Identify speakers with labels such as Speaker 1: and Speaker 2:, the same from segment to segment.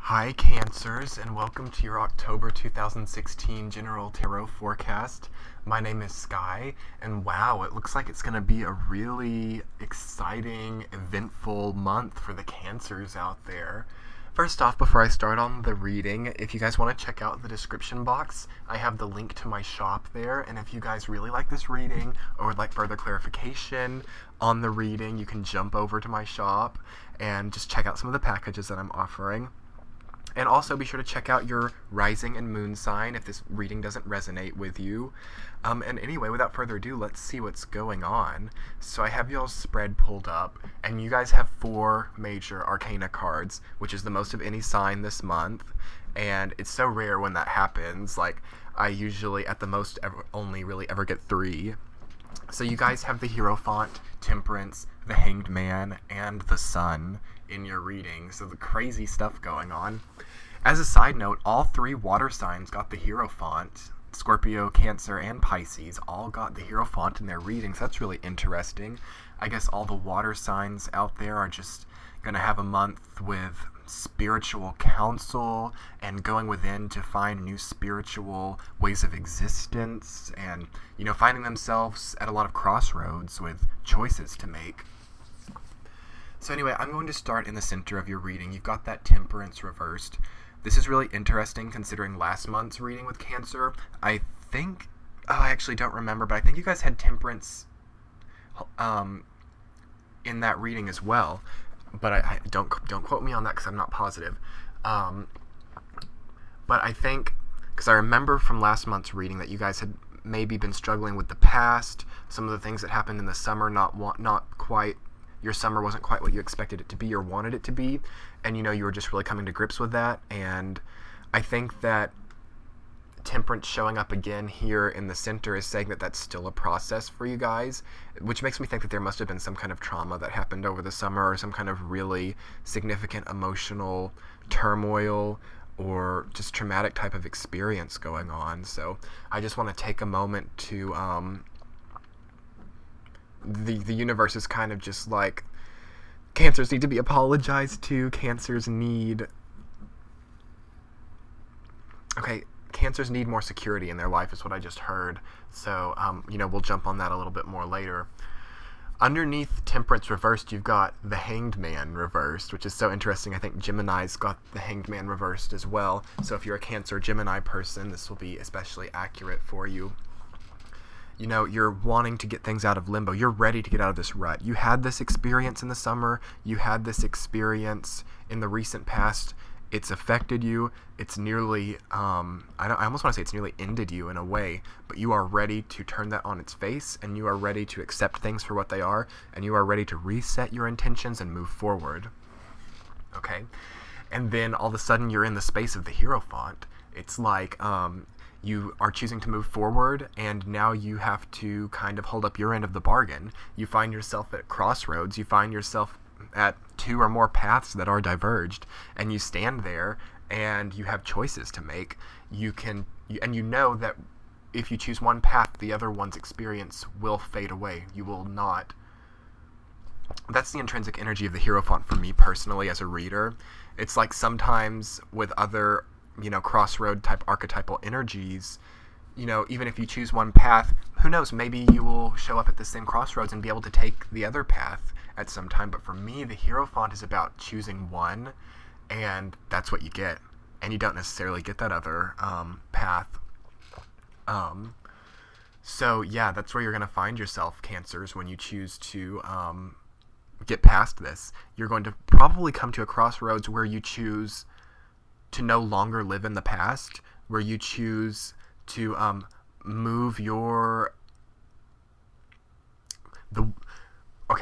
Speaker 1: Hi, Cancers, and welcome to your October 2016 General Tarot Forecast. My name is Sky, and wow, it looks like it's going to be a really exciting, eventful month for the Cancers out there. First off, before I start on the reading, if you guys want to check out the description box, I have the link to my shop there, and if you guys really like this reading or would like further clarification on the reading, you can jump over to my shop and just check out some of the packages that I'm offering. And also be sure to check out your rising and moon sign if this reading doesn't resonate with you. And anyway, without further ado, let's see what's going on. So I have y'all's spread pulled up, and you guys have 4 major Arcana cards, which is the most of any sign this month. And it's so rare when that happens. Like, I usually, at the most, only really ever get 3. So you guys have the Hierophant, Temperance, the Hanged Man, and the Sun in your reading. So the crazy stuff going on. As a side note, all 3 water signs got the Hierophant. Scorpio, Cancer, and Pisces all got the Hierophant in their readings. That's really interesting. I guess all the water signs out there are just going to have a month with spiritual counsel and going within to find new spiritual ways of existence and, finding themselves at a lot of crossroads with choices to make. So anyway, I'm going to start in the center of your reading. You've got that Temperance reversed. This is really interesting considering last month's reading with Cancer. I actually don't remember, but I think you guys had Temperance in that reading as well. But I don't quote me on that because I'm not positive. But I think, because I remember from last month's reading that you guys had maybe been struggling with the past, some of the things that happened in the summer, not quite. Your summer wasn't quite what you expected it to be or wanted it to be, and you were just really coming to grips with that. And I think that Temperance showing up again here in the center is saying that that's still a process for you guys, which makes me think that there must have been some kind of trauma that happened over the summer or some kind of really significant emotional turmoil or just traumatic type of experience going on. So I just want to take a moment to the universe is kind of just like, Cancers need to be apologized to. Cancers need more security in their life is what I just heard. So, we'll jump on that a little bit more later. Underneath Temperance reversed, you've got the Hanged Man reversed, which is so interesting. I think Gemini's got the Hanged Man reversed as well. So if you're a Cancer Gemini person, this will be especially accurate for you. You're wanting to get things out of limbo. You're ready to get out of this rut. You had this experience in the summer. You had this experience in the recent past. It's affected you. It's nearly, I almost want to say it's nearly ended you in a way, but you are ready to turn that on its face, and you are ready to accept things for what they are, and you are ready to reset your intentions and move forward. Okay? And then all of a sudden you're in the space of the Hierophant. It's like, you are choosing to move forward, and now you have to kind of hold up your end of the bargain. You find yourself at crossroads. You find yourself at 2 or more paths that are diverged, and you stand there, and you have choices to make. And you know that if you choose one path, the other one's experience will fade away. You will not. That's the intrinsic energy of the Hierophant for me personally as a reader. It's like sometimes with other crossroad type archetypal energies, even if you choose one path, who knows, maybe you will show up at the same crossroads and be able to take the other path at some time. But for me, the Hierophant is about choosing one, and that's what you get. And you don't necessarily get that other path. So yeah, that's where you're going to find yourself, Cancers, when you choose to get past this. You're going to probably come to a crossroads where you choose to no longer live in the past, where you choose to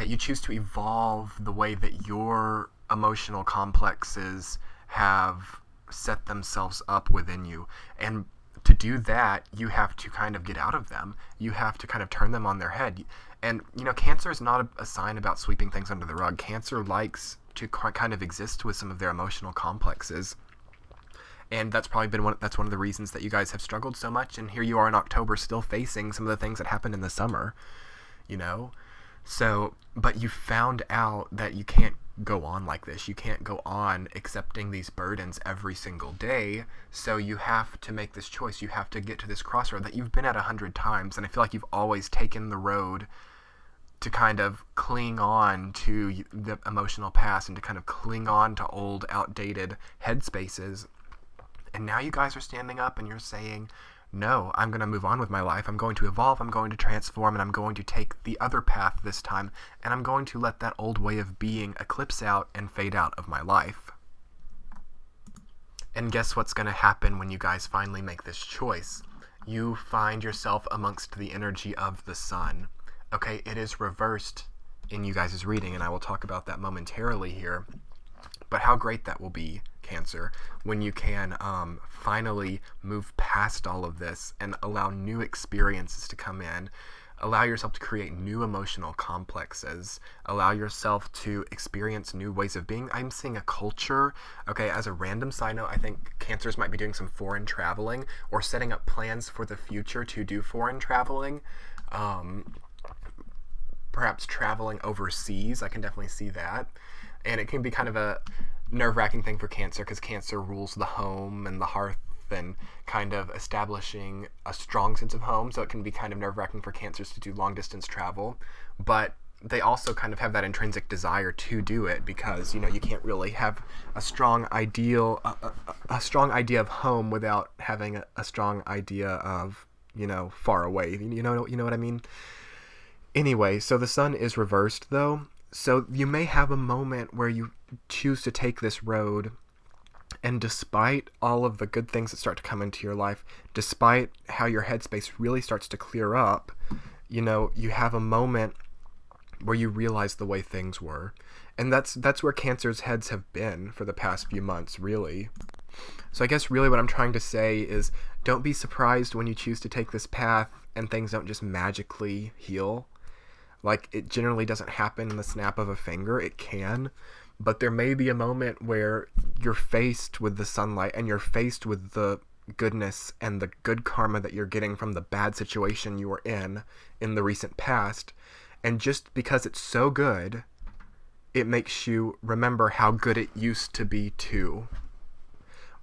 Speaker 1: you choose to evolve the way that your emotional complexes have set themselves up within you. And to do that, you have to kind of get out of them. You have to kind of turn them on their head. And, Cancer is not a sign about sweeping things under the rug. Cancer likes to kind of exist with some of their emotional complexes. And that's probably been one of the reasons that you guys have struggled so much. And here you are in October still facing some of the things that happened in the summer, So, but you found out that you can't go on like this. You can't go on accepting these burdens every single day. So you have to make this choice. You have to get to this crossroad that you've been at 100 times. And I feel like you've always taken the road to kind of cling on to the emotional past and to kind of cling on to old, outdated headspaces. And now you guys are standing up and you're saying, no, I'm going to move on with my life. I'm going to evolve. I'm going to transform, and I'm going to take the other path this time. And I'm going to let that old way of being eclipse out and fade out of my life. And guess what's going to happen when you guys finally make this choice? You find yourself amongst the energy of the sun. Okay, it is reversed in you guys' reading, and I will talk about that momentarily here. But how great that will be, Cancer, when you can finally move past all of this and allow new experiences to come in, allow yourself to create new emotional complexes, allow yourself to experience new ways of being. I'm seeing a culture, okay, as a random side note, I think Cancers might be doing some foreign traveling or setting up plans for the future to do foreign traveling. Perhaps traveling overseas, I can definitely see that. And it can be kind of a nerve-wracking thing for Cancer because Cancer rules the home and the hearth and kind of establishing a strong sense of home. So it can be kind of nerve-wracking for Cancers to do long-distance travel. But they also kind of have that intrinsic desire to do it because, you know, you can't really have a strong ideal, a strong idea of home without having a strong idea of, you know, far away. You know what I mean? Anyway, so the sun is reversed though. So you may have a moment where you choose to take this road, and despite all of the good things that start to come into your life, despite how your headspace really starts to clear up, you know, you have a moment where you realize the way things were. And that's where Cancer's heads have been for the past few months, really. So I guess really what I'm trying to say is don't be surprised when you choose to take this path and things don't just magically heal. Like, it generally doesn't happen in the snap of a finger. It can. But there may be a moment where you're faced with the sunlight and you're faced with the goodness and the good karma that you're getting from the bad situation you were in the recent past. And just because it's so good, it makes you remember how good it used to be too.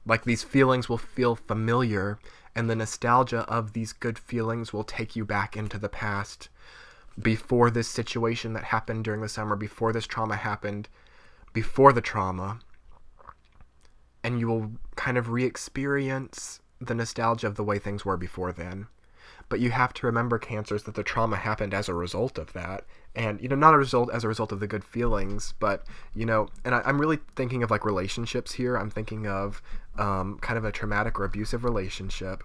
Speaker 1: Like, these feelings will feel familiar, and the nostalgia of these good feelings will take you back into the past. Before this situation that happened during the summer, before this trauma happened, before the trauma, and you will kind of re-experience the nostalgia of the way things were before then. But you have to remember, Cancers, that the trauma happened as a result of that, and, you know, not as a result of the good feelings, but, you know, and I'm really thinking of like relationships here. I'm thinking of kind of a traumatic or abusive relationship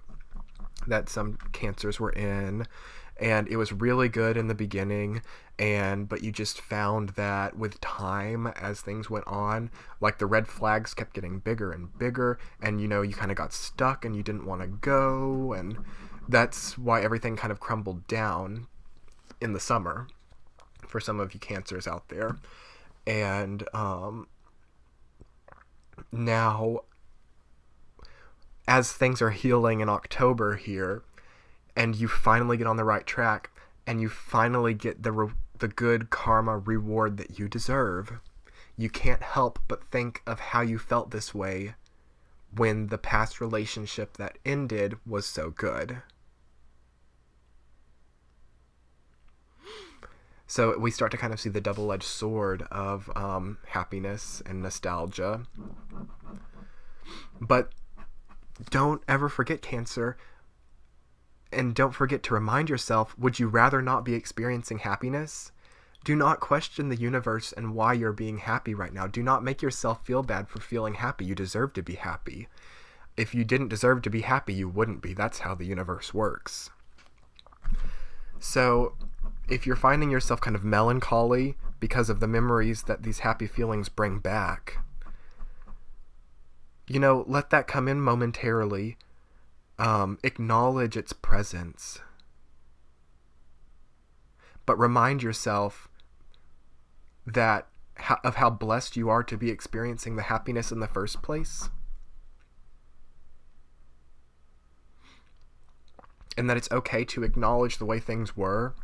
Speaker 1: that some Cancers were in. And it was really good in the beginning, but you just found that with time, as things went on, like the red flags kept getting bigger and bigger, and, you know, you kind of got stuck and you didn't want to go, and that's why everything kind of crumbled down in the summer for some of you Cancers out there. And now, as things are healing in October here, and you finally get on the right track, and you finally get the good karma reward that you deserve, you can't help but think of how you felt this way when the past relationship that ended was so good. So we start to kind of see the double-edged sword of happiness and nostalgia. But don't ever forget, Cancer, and don't forget to remind yourself, would you rather not be experiencing happiness? Do not question the universe and why you're being happy right now. Do not make yourself feel bad for feeling happy. You deserve to be happy. If you didn't deserve to be happy, you wouldn't be. That's how the universe works. So if you're finding yourself kind of melancholy because of the memories that these happy feelings bring back, you know, let that come in momentarily. Acknowledge its presence. But remind yourself that of how blessed you are to be experiencing the happiness in the first place. And that it's okay to acknowledge the way things were,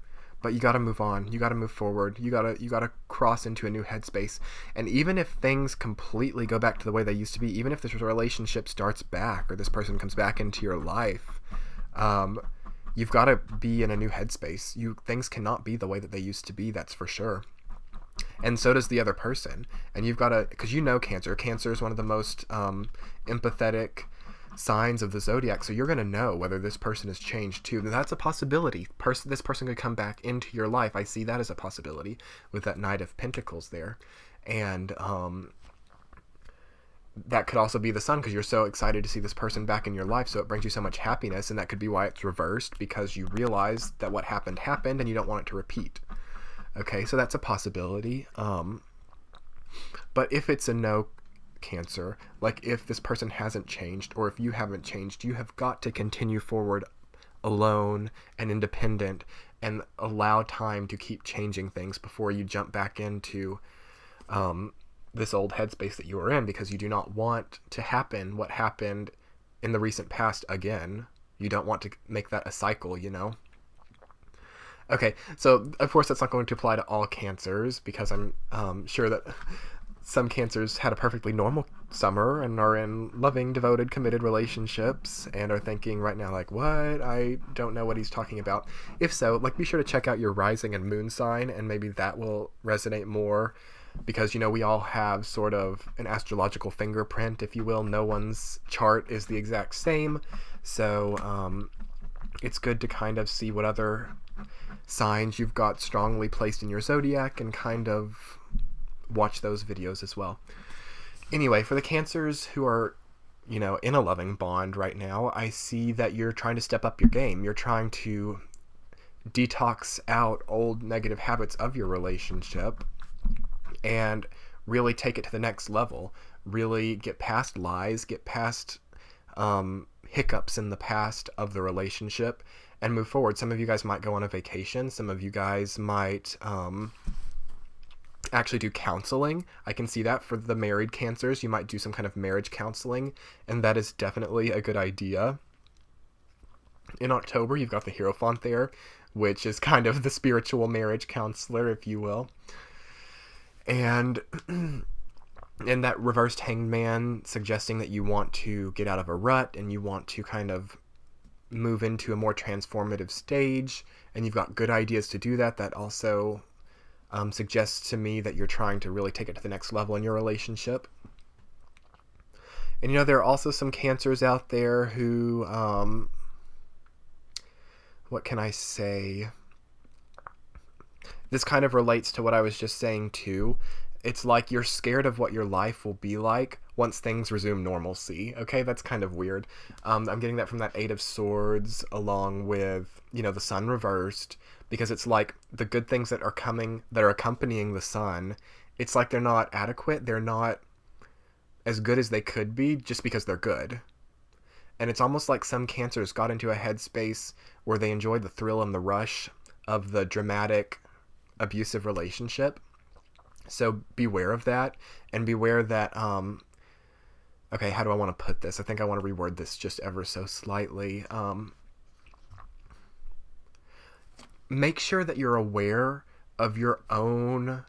Speaker 1: but you got to move on. You got to move forward. You got to cross into a new headspace. And even if things completely go back to the way they used to be, even if this relationship starts back or this person comes back into your life, you've got to be in a new headspace. Things cannot be the way that they used to be, that's for sure. And so does the other person. And you've got to, because Cancer. Cancer is one of the most empathetic signs of the zodiac, so you're going to know whether this person has changed too. That's a possibility. This person could come back into your life. I see that as a possibility with that Knight of Pentacles there. And that could also be the Sun, because you're so excited to see this person back in your life, so it brings you so much happiness, and that could be why it's reversed, because you realize that what happened and you don't want it to repeat. Okay, so that's a possibility. But if it's a no, Cancer, like if this person hasn't changed, or if you haven't changed, you have got to continue forward alone and independent and allow time to keep changing things before you jump back into this old headspace that you were in, because you do not want to happen what happened in the recent past again. You don't want to make that a cycle, Okay, so of course that's not going to apply to all Cancers, because I'm sure that some Cancers had a perfectly normal summer and are in loving, devoted, committed relationships and are thinking right now, like, what? I don't know what he's talking about. If so, be sure to check out your rising and moon sign, and maybe that will resonate more, because, we all have sort of an astrological fingerprint, if you will. No one's chart is the exact same. So it's good to kind of see what other signs you've got strongly placed in your zodiac and kind of watch those videos as well. Anyway, for the Cancers who are, in a loving bond right now, I see that you're trying to step up your game. You're trying to detox out old negative habits of your relationship and really take it to the next level. Really get past lies, get past hiccups in the past of the relationship, and move forward. Some of you guys might go on a vacation. Some of you guys might actually do counseling. I can see that for the married Cancers. You might do some kind of marriage counseling, and that is definitely a good idea. In October, you've got the Hierophant there, which is kind of the spiritual marriage counselor, if you will. And in that reversed Hangman, suggesting that you want to get out of a rut and you want to kind of move into a more transformative stage, and you've got good ideas to do that. That also suggests to me that you're trying to really take it to the next level in your relationship. And there are also some Cancers out there who, what can I say? This kind of relates to what I was just saying too. It's like you're scared of what your life will be like once things resume normalcy. Okay, that's kind of weird. I'm getting that from that Eight of Swords, along with, the Sun reversed, because it's like the good things that are coming, that are accompanying the Sun, it's like they're not adequate. They're not as good as they could be just because they're good. And it's almost like some Cancers got into a headspace where they enjoyed the thrill and the rush of the dramatic, abusive relationship. So beware of that, and beware that, okay, how do I want to put this? I think I want to reword this just ever so slightly. Make sure that you're aware of your own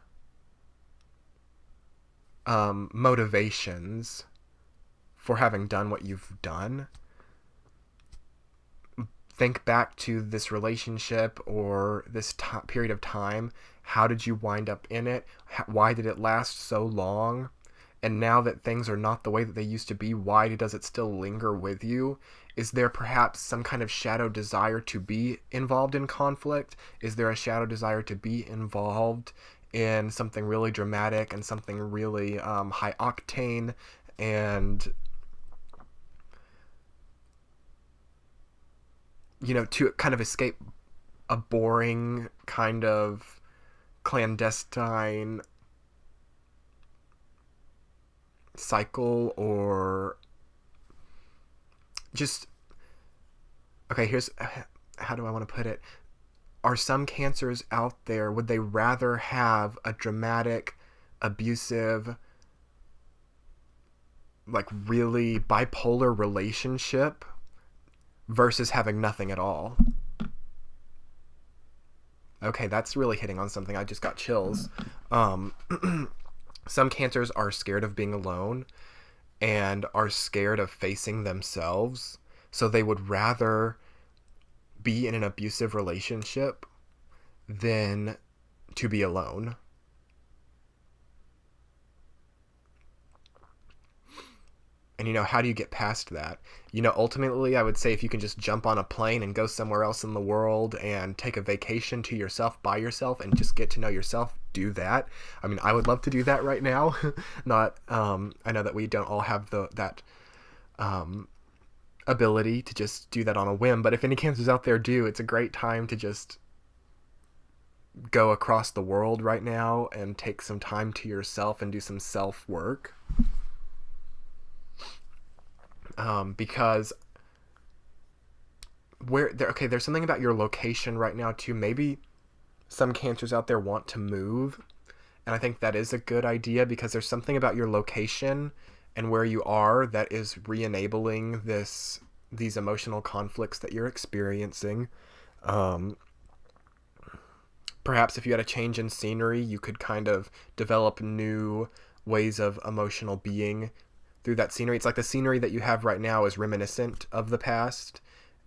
Speaker 1: motivations for having done what you've done. Think back to this relationship or this period of time. How did you wind up in it? Why did it last so long? And now that things are not the way that they used to be, why does it still linger with you? Is there perhaps some kind of shadow desire to be involved in conflict? Is there a shadow desire to be involved in something really dramatic and something really high octane and, to kind of escape a boring kind of clandestine cycle, or just, okay, here's, how do I want to put it? Are some Cancers out there, would they rather have a dramatic, abusive, like really bipolar relationship versus having nothing at all? Okay, that's really hitting on something. I just got chills. Um, some cancers are scared of being alone and are scared of facing themselves. So they would rather be in an abusive relationship than to be alone. And how do you get past that? Ultimately, I would say if you can just jump on a plane and go somewhere else in the world and take a vacation to yourself by yourself and just get to know yourself, do that. I mean, I would love to do that right now. Not, I know that we don't all have that um, ability to just do that on a whim, but if any cancers out there do, it's a great time to just go across the world right now and take some time to yourself and do some self work. Because there's something about your location right now too. Maybe some cancers out there want to move, and I think that is a good idea because there's something about your location and where you are that is re-enabling these emotional conflicts that you're experiencing. Perhaps if you had a change in scenery, you could kind of develop new ways of emotional being through that scenery. It's like the scenery that you have right now is reminiscent of the past,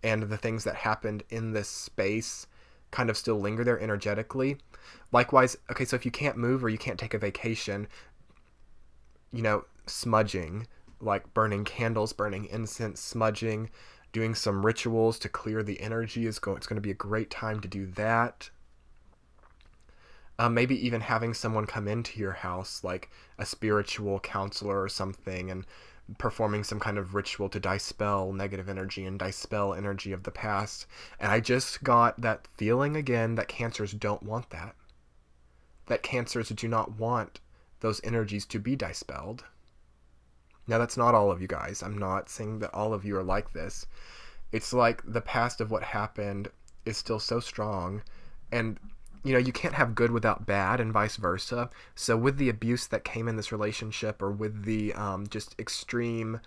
Speaker 1: and the things that happened in this space kind of still linger there energetically. Likewise, okay, so if you can't move or you can't take a vacation, smudging, like burning candles, burning incense, smudging, doing some rituals to clear the energy it's going to be a great time to do that. Maybe even having someone come into your house, like a spiritual counselor or something, and performing some kind of ritual to dispel negative energy and dispel energy of the past. And I just got that feeling again that cancers don't want that. That cancers do not want those energies to be dispelled. Now, that's not all of you guys. I'm not saying that all of you are like this. It's like the past of what happened is still so strong, and you can't have good without bad and vice versa. So with the abuse that came in this relationship, or with the just extreme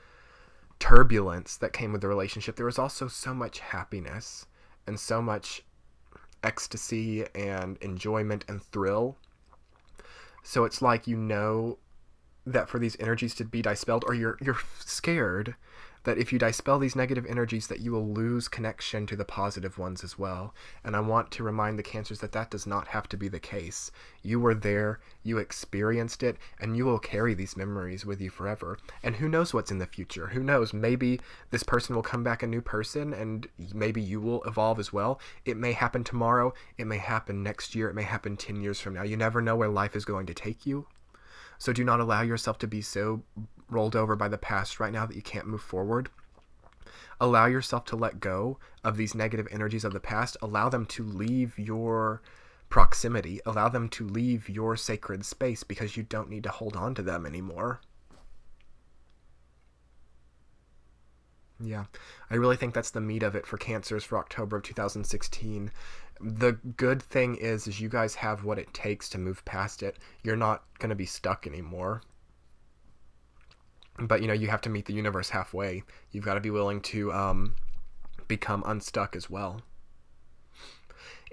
Speaker 1: turbulence that came with the relationship, there was also so much happiness and so much ecstasy and enjoyment and thrill. So it's like that for these energies to be dispelled, or you're scared that if you dispel these negative energies that you will lose connection to the positive ones as well. And I want to remind the cancers that does not have to be the case. You were there, you experienced it, and you will carry these memories with you forever. And who knows what's in the future? Who knows? Maybe this person will come back a new person, and maybe you will evolve as well. It may happen tomorrow, it may happen next year, it may happen 10 years from now. You never know where life is going to take you. So do not allow yourself to be so rolled over by the past right now that you can't move forward. Allow yourself to let go of these negative energies of the past. Allow them to leave your proximity. Allow them to leave your sacred space, because you don't need to hold on to them anymore. Yeah, I really think that's the meat of it for cancers for October of 2016. The good thing is you guys have what it takes to move past it. You're not going to be stuck anymore. But, you have to meet the universe halfway. You've got to be willing to become unstuck as well.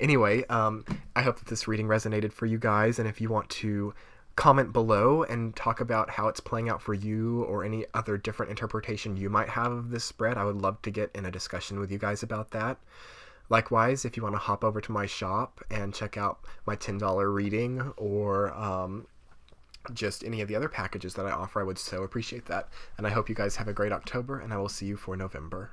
Speaker 1: Anyway, I hope that this reading resonated for you guys. And if you want to comment below and talk about how it's playing out for you, or any other different interpretation you might have of this spread, I would love to get in a discussion with you guys about that. Likewise, if you want to hop over to my shop and check out my $10 reading, or just any of the other packages that I offer, I would so appreciate that. And I hope you guys have a great October, and I will see you for November.